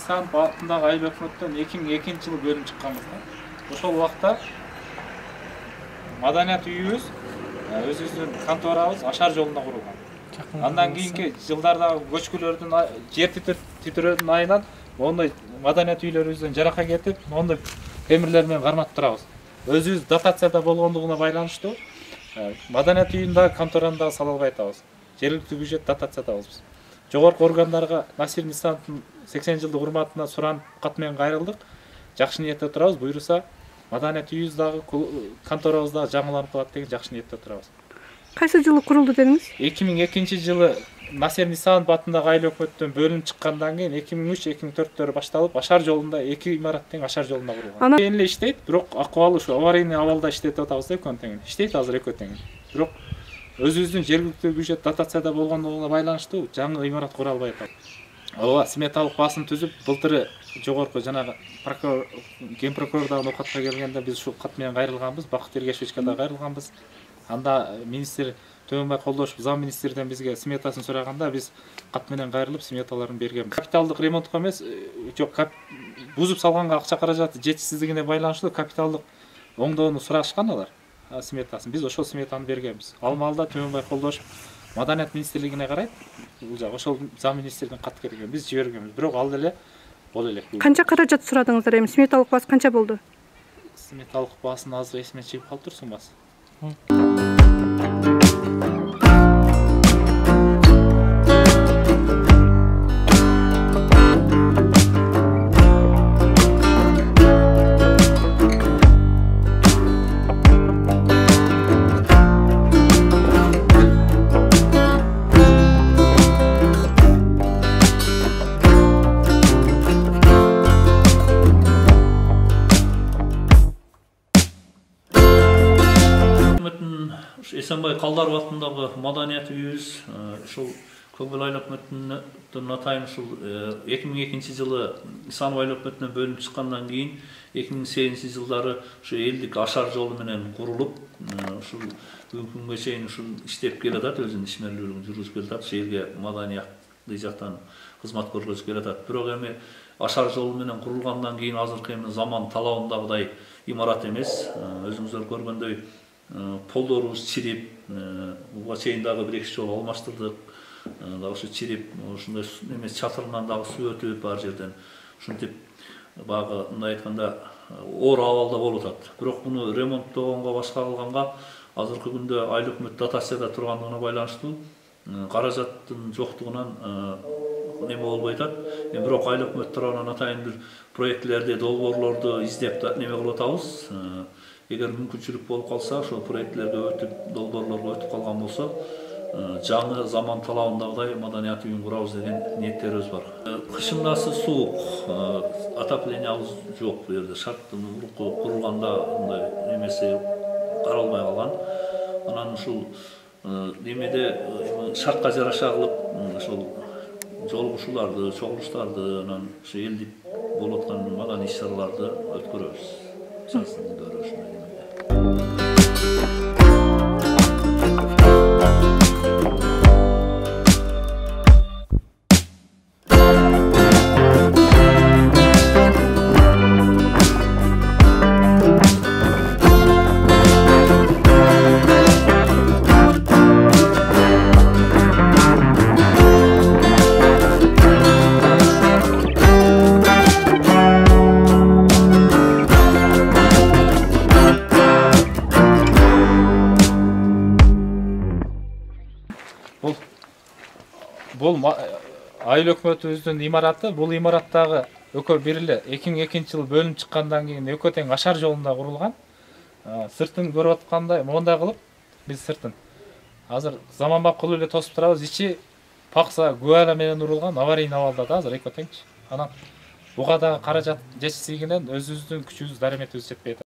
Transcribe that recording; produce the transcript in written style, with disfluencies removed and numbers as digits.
Нисанов атындагы айыл өкмөттөн 2002 жылы бөлүнүп чыкканбыз да. Ошол убакта маданият үйүбүз өзүбүздүн конторабыз Ашар жолунда курулган. Андан кийинки жылдардагы көчкүлөрдүн жер титирөөнүн айынан моундай маданият үйлөрүбүздөн жарака кетип, моундай темирлер менен карматып турабыз. Өзүбүз дотацияда болгондугуна байланыштуу маданият үйүн дагы контораны дагы сала албай атабыз. Жергиликтүү бюджет дотациядабыз биз. Жогорку органдарга Насир Нисановдун 80 жылдык урматына суранып кат менен кайрылдык. Жакшы ниетте турабыз, буйруса маданият үйүбүз дагы конторабыз дагы жаңыланып калат деген жакшы ниетте турабыз. Кайсы жылы курулду дедиңиз? 2002 жылы Насир Нисанов атындагы айыл өкмөттөн бөлүнүп чыккандан кийин 2003-2004 башталып Ашар жолунда 2 имарат тең Ашар жолунда курулган. Эле иштейт, бирок акыбалы ушу аварийный абалда иштетип атабыз да экөө тең. Иштейт азыр экөө тең. Бирок өзүбүздүн жергиликтүү бюджет дотацияда болгондугуна байланыштуу жаңы имарат кура албай атабыз. Ооба, сметалык баасын түзүп, былтыры жогорку жанагы прокурор, ген прокурор дагы нокатка келгенде биз ушул кат менен кайрылганбыз, Бакыт Эргешевичке да кайрылганбыз. Анда министр Төөнбай Колдошев зам министрден бизге сметасын сураганда биз кат менен кайрылып сметаларын бергенбиз. Капиталдык ремонтко эмес, жок, бузуп салганга акча каражаты жетишсиздигине байланыштуу капиталдык оңдоону сурашкан алар сметасын. Биз ошол сметаны бергенбиз. Ал маалда Төөнбай Колдошев Маданият министрлигине карайт. Бул жак ошол зам министрден кат келген. Биз жибергенбиз. Бирок ал деле боло элек. Канча каражат сурадыңыздар эми? Сметалык баасы канча болду? Сметалык баасын азыр эсиме чыгып калыптыр баасы. Эсенбай Калдаров атындагы маданият үйүбүз ушул Көкбөл айыл өкмөтүнүн атайын ушул 2002 жылы Нисанов айыл өкмөтүнөн бөлүнүп чыккандан кийин 2008 жылдары ушу элдик Ашар жолу менен курулуп, ушул бүгүнкү күнгө чейин ушул иштеп келатат, өзүнүн ишмерлүүлүгүн жүргүзүп келатат, шаарга маданиятты жактан кызмат көрсөтүп келатат. Бирок эми Ашар жолу менен курулгандан кийин азыркы заман талабындагыдай имарат эмес. Өзүңүздөр көргөндөй полдорубуз чирип, буга чейин дагы бир эки жолу алмаштырдык. Дагы ушу чирип, ушундай эмес чатырынан дагы суу өтүп бар жерден. Ушинтип багы мындай айтканда оор абалда болуп атат. Бирок муну ремонттогонго, башка кылганга азыркы күндө айыл өкмөт дотацияда тургандыгына байланыштуу каражаттын жоктугунан неме болбой атат. Бирок айыл өкмөт тарабынан атайын бир проектлерди, долбоорлорду издеп неме кылып атабыз. Эгер мүмкүнчүлүк болуп калса, ошол проектлерге өтүп, долбоорлорго өтүп калган болсо, жаңы заман талабындагыдай маданият үйүн курабыз деген ниеттерибиз бар. Кышындасы суук, отоплениябыз жок бу жерде. Шарттын курулганда мындай эмеси каралбай калган. Анан ушул немеде шартка жараша кылып, ошол жолугушууларды, чогулуштарды, анан ушу элдик болуп аткан маданий иш-чараларды өткөрөбүз. Жаздын күндөрү ушундай немеде. Бул айыл өкмөтүбүздүн имараты, бул имараттагы экөө бир эле 2002 жылы бөлүнүп чыккандан кийин экөө тең Ашар жолунда курулган. Сыртын көрүп аткандай моундай кылып биз сыртын азыр заманбап кылып эле тосуп турабыз. Ичи пакса гүбала менен урулган, аварийный абалда да азыр экөө теңчи. Анан буга дагы каражат жетишсиздигинен өзүбүздүн күчүбүз, дареметибиз жетпей атат.